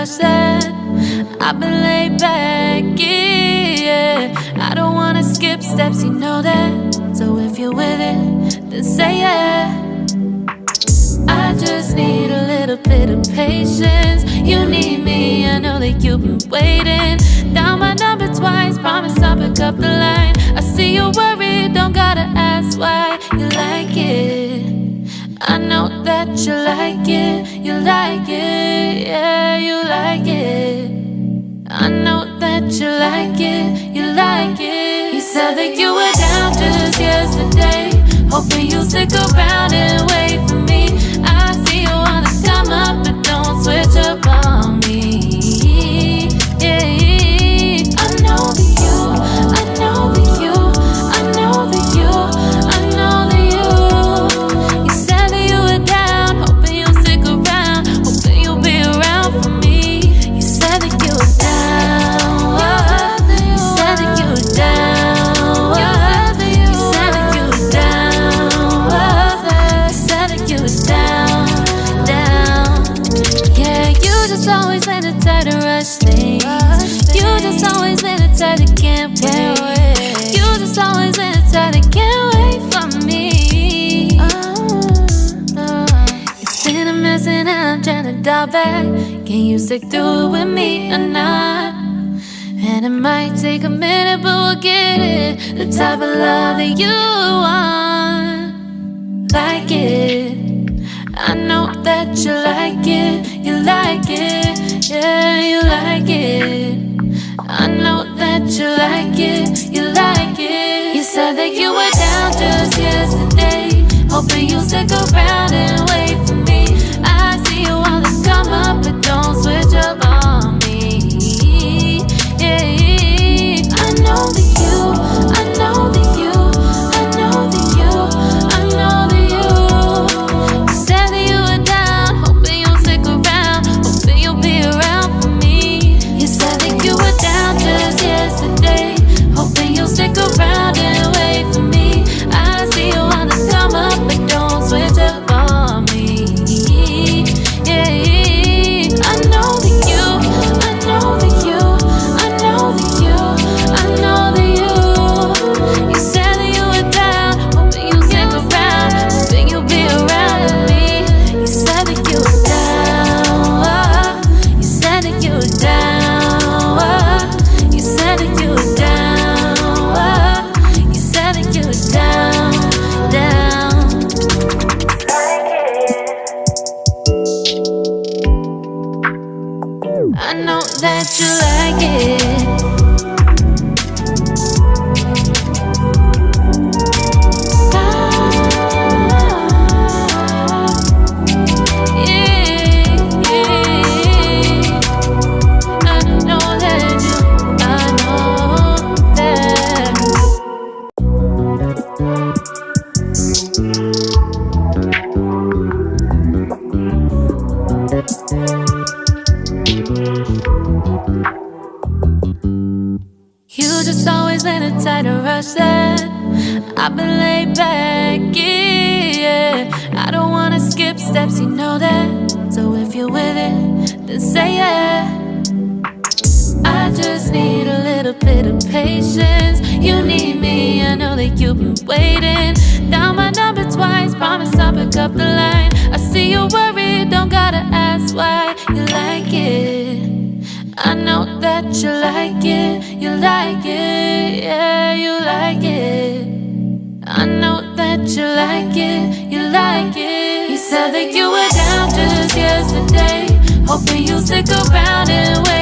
rush that. I've been laid back, yeah. I don't wanna skip steps, you know that. So if you're with it, then say yeah. I just need a little bit of patience. You need me, I know that you've been waiting. Down my number twice, promise I'll pick up the line. I see you worried, don't gotta ask why. You like it, I know that you like it. You like it, yeah, you like it. I know that you like it, you like it. You said that you were down just yesterday, hoping you'll stick around and wait for me. I see you wanna come up, but don't switch up on me. Yeah, I know that you, I know that you, I know that you, I know that you. You said that you were down, hoping you'll stick around, hoping you'll be around for me. You said that you were down, you said that you were down, you said that you were down, you said that you were down, down. Yeah, you just always let it try to rush things. You just always let it try to can't wait. You just always let it try to can't wait for me. It's been a mess and I'm trying to dial back. Can you stick through it with me or not? And it might take a minute, but we'll get it. The type of love that you want, like it. I know that you like it, you like it, yeah, you like it. I know that you like it, you like it. You said that you were down just yesterday, hoping you'll stick around and wait for me. I see you wanna come up, but don't switch up on me. Yeah, I know that you, I know that you, I know that you, I know that you. You said that you were down, hoping you'll stick around, hoping you'll be around for me. You said that you were down just yesterday, hoping you'll stick around and wait for me. I see you wanna come up, but don't switch up on me. Yeah, I know that you, I know that you, I know that you, I know that you. You said that you were down, hoping you'll stick around, hoping you'll be around with me. You said that you were down, you said that you were down, you said that you were down, you said that you were down, down. I know that you like it. You just always let it try to rush that. I've been laid back, yeah. I don't wanna skip steps, you know that. So if you're with it, then say yeah. I just need a little bit of patience. You need me, I know that you've been waiting. Down my number twice, promise I'll pick up the line. I see you worried, don't gotta ask why. You like it, I know that you like it, you like it, yeah, you like it. I know that you like it, you like it. You said that you were down just yesterday, hoping you'll stick around and wait.